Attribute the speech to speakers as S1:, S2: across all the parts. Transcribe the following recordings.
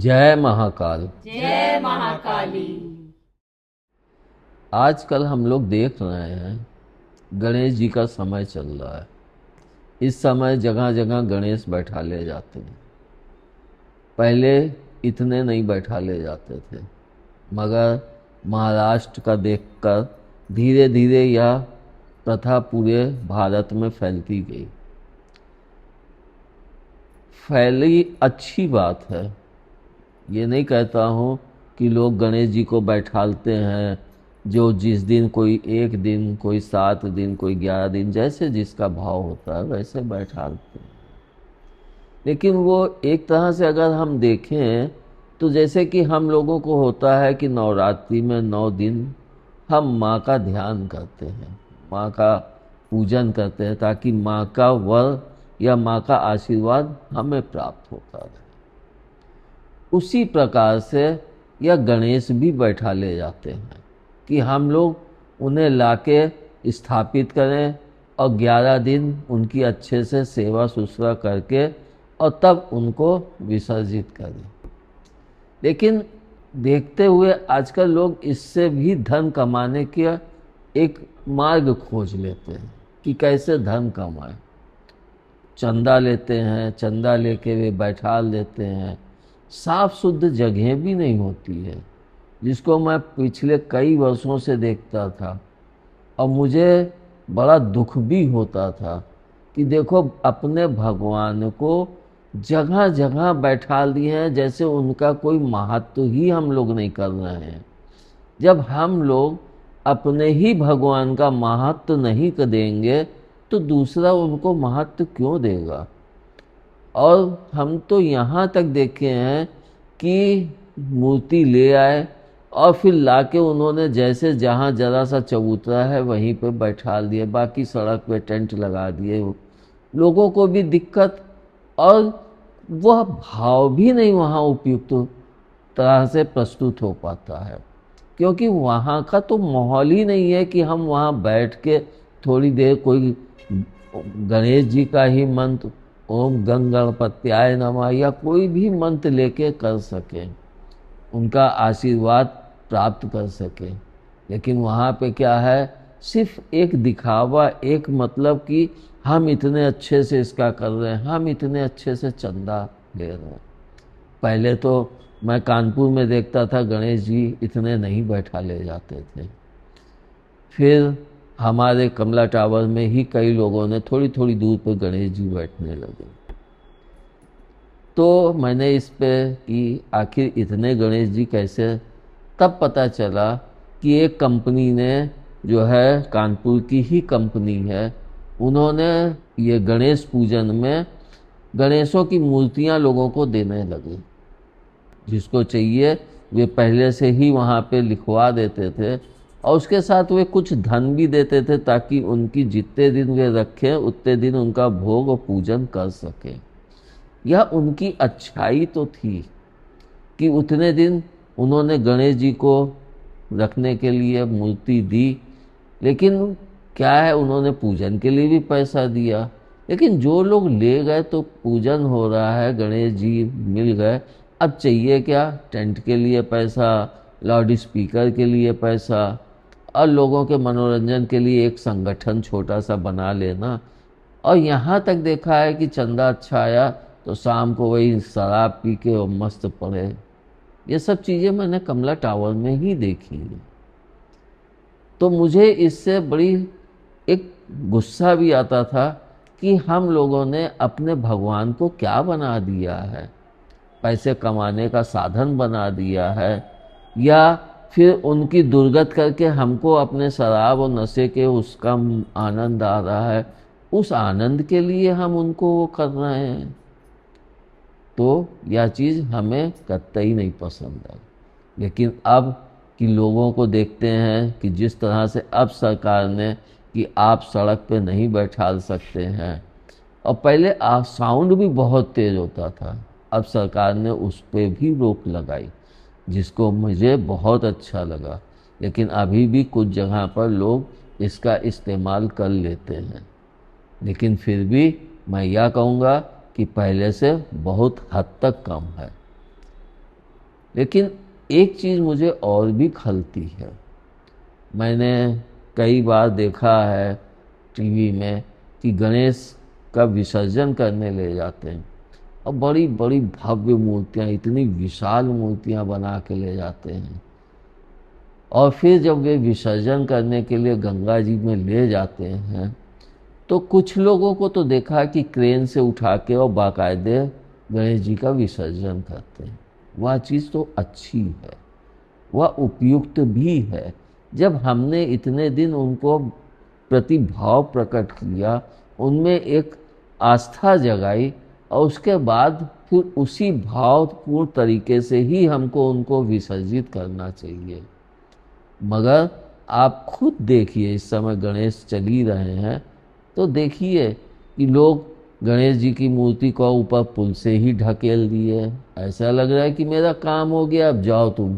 S1: जय महाकाल।
S2: जय महाकाली।
S1: आजकल हम लोग देख रहे हैं गणेश जी का समय चल रहा है। इस समय जगह जगह गणेश बैठा ले जाते हैं। पहले इतने नहीं बैठा ले जाते थे, मगर महाराष्ट्र का देखकर धीरे धीरे यह प्रथा पूरे भारत में फैलती गई। फैली अच्छी बात है, ये नहीं कहता हूँ कि लोग गणेश जी को बैठालते हैं, जो जिस दिन कोई 1 दिन, कोई 7 दिन, कोई 11 दिन, जैसे जिसका भाव होता है वैसे बैठालते हैं। लेकिन वो एक तरह से अगर हम देखें तो जैसे कि हम लोगों को होता है कि नवरात्रि में 9 दिन हम माँ का ध्यान करते हैं, माँ का पूजन करते हैं, ताकि माँ का वर या माँ का आशीर्वाद हमें प्राप्त होता रहे। उसी प्रकार से यह गणेश भी बैठा ले जाते हैं कि हम लोग उन्हें लाके स्थापित करें और 11 दिन उनकी अच्छे से सेवा शुश्रूषा करके और तब उनको विसर्जित करें। लेकिन देखते हुए आजकल लोग इससे भी धन कमाने का एक मार्ग खोज लेते हैं कि कैसे धन कमाएं। चंदा लेते हैं, चंदा लेके वे बैठा लेते हैं। साफ शुद्ध जगह भी नहीं होती है, जिसको मैं पिछले कई वर्षों से देखता था और मुझे बड़ा दुख भी होता था कि देखो अपने भगवान को जगह जगह बैठा दिए हैं, जैसे उनका कोई महत्व ही हम लोग नहीं कर रहे हैं। जब हम लोग अपने ही भगवान का महत्व नहीं कर देंगे तो दूसरा उनको महत्व क्यों देगा। और हम तो यहाँ तक देखे हैं कि मूर्ति ले आए और फिर लाके उन्होंने जैसे जहाँ जरा सा चबूतरा है वहीं पे बैठा दिए, बाकी सड़क पे टेंट लगा दिए। लोगों को भी दिक्कत और वह भाव भी नहीं वहाँ उपयुक्त तरह से प्रस्तुत हो पाता है, क्योंकि वहाँ का तो माहौल ही नहीं है कि हम वहाँ बैठ के थोड़ी देर कोई गणेश जी का ही मंत्र, ओम गंग गणपत्याय नमः, या कोई भी मंत्र लेके कर सकें, उनका आशीर्वाद प्राप्त कर सकें। लेकिन वहाँ पे क्या है, सिर्फ एक दिखावा, एक मतलब कि हम इतने अच्छे से इसका कर रहे हैं, हम इतने अच्छे से चंदा ले रहे हैं। पहले तो मैं कानपुर में देखता था गणेश जी इतने नहीं बैठा ले जाते थे। फिर हमारे कमला टावर में ही कई लोगों ने थोड़ी थोड़ी दूर पर गणेश जी बैठने लगे। तो मैंने इस पे कि आखिर इतने गणेश जी कैसे, तब पता चला कि एक कंपनी ने, जो है कानपुर की ही कंपनी है, उन्होंने ये गणेश पूजन में गणेशों की मूर्तियां लोगों को देने लगे। जिसको चाहिए वे पहले से ही वहाँ पे लिखवा देते थे और उसके साथ वे कुछ धन भी देते थे, ताकि उनकी जितने दिन वे रखें उतने दिन उनका भोग और पूजन कर सकें। यह उनकी अच्छाई तो थी कि उतने दिन उन्होंने गणेश जी को रखने के लिए मूर्ति दी। लेकिन क्या है, उन्होंने पूजन के लिए भी पैसा दिया। लेकिन जो लोग ले गए तो पूजन हो रहा है, गणेश जी मिल गए, अब चाहिए क्या, टेंट के लिए पैसा, लाउड स्पीकर के लिए पैसा, और लोगों के मनोरंजन के लिए एक संगठन छोटा सा बना लेना। और यहाँ तक देखा है कि चंदा अच्छा आया तो शाम को वही शराब पी के और मस्त पड़े। ये सब चीज़ें मैंने कमला टावर में ही देखी हैं। तो मुझे इससे बड़ी एक गुस्सा भी आता था कि हम लोगों ने अपने भगवान को क्या बना दिया है, पैसे कमाने का साधन बना दिया है, या फिर उनकी दुर्गत करके हमको अपने शराब और नशे के उसका आनंद आ रहा है, उस आनंद के लिए हम उनको वो कर रहे हैं। तो यह चीज़ हमें कतई नहीं पसंद है। लेकिन अब कि लोगों को देखते हैं कि जिस तरह से अब सरकार ने कि आप सड़क पे नहीं बैठा सकते हैं, और पहले साउंड भी बहुत तेज़ होता था, अब सरकार ने उस पर भी रोक लगाई, जिसको मुझे बहुत अच्छा लगा। लेकिन अभी भी कुछ जगह पर लोग इसका इस्तेमाल कर लेते हैं। लेकिन फिर भी मैं यह कहूँगा कि पहले से बहुत हद तक कम है। लेकिन एक चीज़ मुझे और भी खलती है। मैंने कई बार देखा है टीवी में कि गणेश का विसर्जन करने ले जाते हैं और बड़ी बड़ी भव्य मूर्तियाँ, इतनी विशाल मूर्तियाँ बना के ले जाते हैं, और फिर जब वे विसर्जन करने के लिए गंगा जी में ले जाते हैं तो कुछ लोगों को तो देखा कि क्रेन से उठा के और बाकायदे गणेश जी का विसर्जन करते हैं। वह चीज़ तो अच्छी है, वह उपयुक्त भी है। जब हमने इतने दिन उनको प्रति भाव प्रकट किया, उनमें एक आस्था जगाई, और उसके बाद फिर उसी भावपूर्ण तरीके से ही हमको उनको विसर्जित करना चाहिए। मगर आप खुद देखिए, इस समय गणेश चल ही रहे हैं तो देखिए कि लोग गणेश जी की मूर्ति को ऊपर पुल से ही ढकेल दिए। ऐसा लग रहा है कि मेरा काम हो गया, अब जाओ तुम।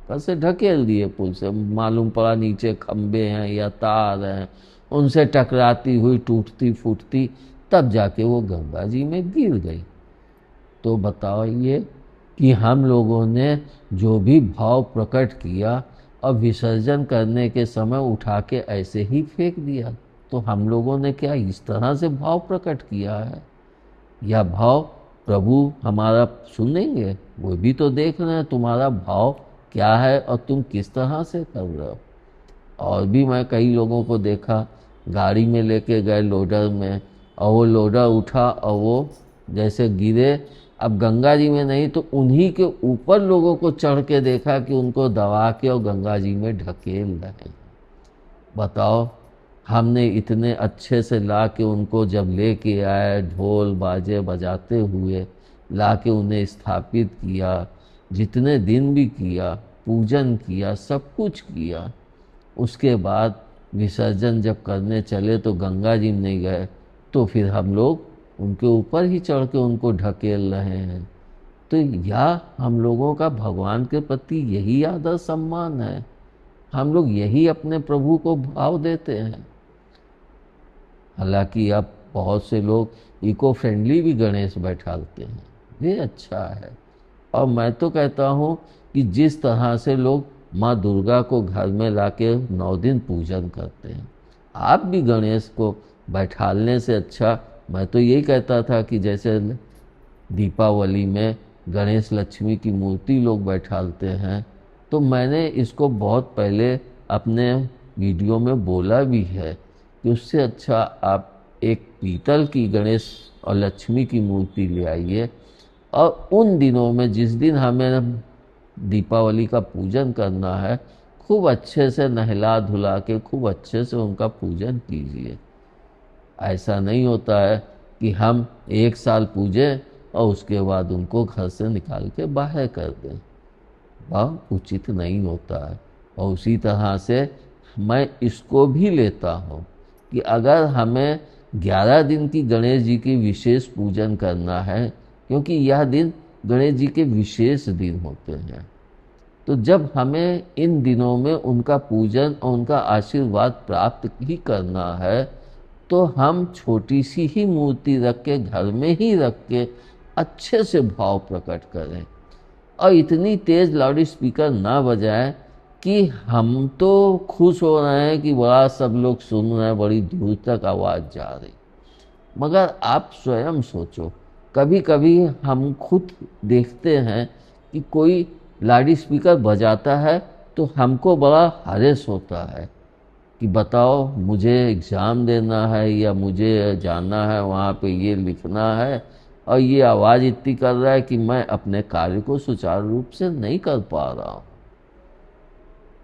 S1: कैसे ढकेल दिए पुल से, मालूम पड़ा नीचे खंबे हैं या तार हैं, उनसे टकराती हुई टूटती फूटती तब जाके वो गंगा जी में गिर गई। तो बताओ ये कि हम लोगों ने जो भी भाव प्रकट किया और विसर्जन करने के समय उठा के ऐसे ही फेंक दिया, तो हम लोगों ने क्या इस तरह से भाव प्रकट किया है? यह भाव प्रभु हमारा सुनेंगे? वो भी तो देख रहे हैं तुम्हारा भाव क्या है और तुम किस तरह से कर रहे हो। और भी मैं कई लोगों को देखा, गाड़ी में लेके गए लोडर में, और वो लोडर उठा और वो जैसे गिरे, अब गंगा जी में नहीं तो उन्हीं के ऊपर लोगों को चढ़ के देखा कि उनको दबा के और गंगा जी में ढकेल रहे हैं। बताओ, हमने इतने अच्छे से ला के उनको जब लेके आए, ढोल बाजे बजाते हुए ला के उन्हें स्थापित किया, जितने दिन भी किया, पूजन किया, सब कुछ किया, उसके बाद विसर्जन जब करने चले तो गंगा जी में नहीं गए, तो फिर हम लोग उनके ऊपर ही चढ़ के उनको ढकेल रहे हैं। तो यह हम लोगों का भगवान के प्रति यही आदर सम्मान है? हम लोग यही अपने प्रभु को भाव देते हैं? हालांकि अब बहुत से लोग इको फ्रेंडली भी गणेश बैठाते हैं, ये अच्छा है। और मैं तो कहता हूँ कि जिस तरह से लोग माँ दुर्गा को घर में लाके 9 दिन पूजन करते हैं, आप भी गणेश को बैठालने से अच्छा, मैं तो यही कहता था कि जैसे दीपावली में गणेश लक्ष्मी की मूर्ति लोग बैठालते हैं, तो मैंने इसको बहुत पहले अपने वीडियो में बोला भी है कि उससे अच्छा आप एक पीतल की गणेश और लक्ष्मी की मूर्ति ले आइए, और उन दिनों में जिस दिन हमें दीपावली का पूजन करना है, खूब अच्छे से नहला धुला के खूब अच्छे से उनका पूजन कीजिए। ऐसा नहीं होता है कि हम 1 साल पूजें और उसके बाद उनको घर से निकाल के बाहर कर दें, वह उचित नहीं होता है। और उसी तरह से मैं इसको भी लेता हूँ कि अगर हमें 11 दिन की गणेश जी की विशेष पूजन करना है, क्योंकि यह दिन गणेश जी के विशेष दिन होते हैं, तो जब हमें इन दिनों में उनका पूजन और उनका आशीर्वाद प्राप्त ही करना है, तो हम छोटी सी ही मूर्ति रख के घर में ही रख के अच्छे से भाव प्रकट करें, और इतनी तेज लाउड स्पीकर ना बजाएं कि हम तो खुश हो रहे हैं कि बड़ा सब लोग सुन रहे हैं, बड़ी दूर तक आवाज़ जा रही। मगर आप स्वयं सोचो, कभी कभी हम खुद देखते हैं कि कोई लाउड स्पीकर बजाता है तो हमको बड़ा हरेस होता है कि बताओ, मुझे एग्ज़ाम देना है या मुझे जाना है वहाँ पे, ये लिखना है, और ये आवाज़ इतनी कर रहा है कि मैं अपने कार्य को सुचारू रूप से नहीं कर पा रहा हूँ।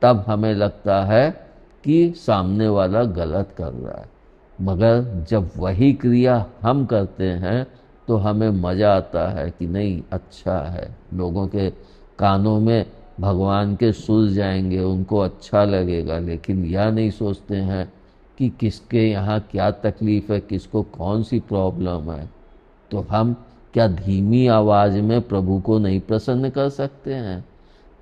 S1: तब हमें लगता है कि सामने वाला गलत कर रहा है। मगर जब वही क्रिया हम करते हैं तो हमें मज़ा आता है कि नहीं, अच्छा है, लोगों के कानों में भगवान के सुर जाएंगे, उनको अच्छा लगेगा। लेकिन यह नहीं सोचते हैं कि किसके यहाँ क्या तकलीफ़ है, किसको कौन सी प्रॉब्लम है। तो हम क्या धीमी आवाज़ में प्रभु को नहीं प्रसन्न कर सकते हैं?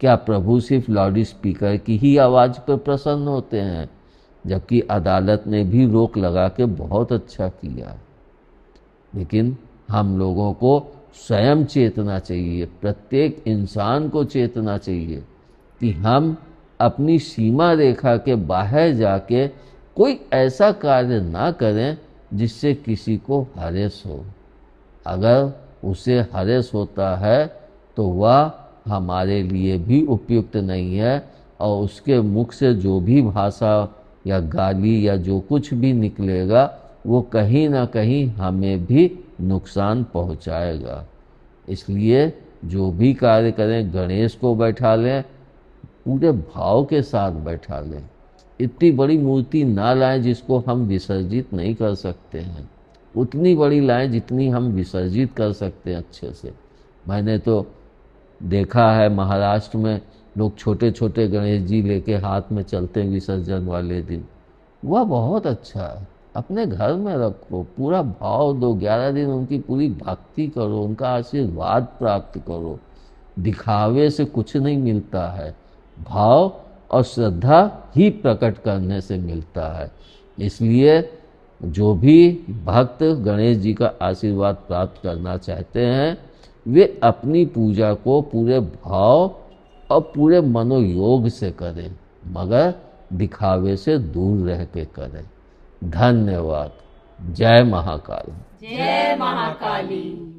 S1: क्या प्रभु सिर्फ लाउड स्पीकर की ही आवाज़ पर प्रसन्न होते हैं? जबकि अदालत ने भी रोक लगा के बहुत अच्छा किया। लेकिन हम लोगों को स्वयं चेतना चाहिए, प्रत्येक इंसान को चेतना चाहिए कि हम अपनी सीमा रेखा के बाहर जाके कोई ऐसा कार्य ना करें जिससे किसी को हरेस हो। अगर उसे हरेस होता है तो वह हमारे लिए भी उपयुक्त नहीं है, और उसके मुख से जो भी भाषा या गाली या जो कुछ भी निकलेगा वो कहीं ना कहीं हमें भी नुकसान पहुंचाएगा। इसलिए जो भी कार्य करें गणेश को बैठा लें, पूरे भाव के साथ बैठा लें। इतनी बड़ी मूर्ति ना लाएं जिसको हम विसर्जित नहीं कर सकते हैं, उतनी बड़ी लाएं जितनी हम विसर्जित कर सकते हैं अच्छे से। मैंने तो देखा है महाराष्ट्र में लोग छोटे छोटे गणेश जी लेके हाथ में चलते हैं विसर्जन वाले दिन। वह बहुत अच्छा है। अपने घर में रखो, पूरा भाव दो, 11 दिन उनकी पूरी भक्ति करो, उनका आशीर्वाद प्राप्त करो। दिखावे से कुछ नहीं मिलता है, भाव और श्रद्धा ही प्रकट करने से मिलता है। इसलिए जो भी भक्त गणेश जी का आशीर्वाद प्राप्त करना चाहते हैं वे अपनी पूजा को पूरे भाव और पूरे मनोयोग से करें, मगर दिखावे से दूर रह के करें। धन्यवाद। जय महाकाल।
S2: जय महाकाली।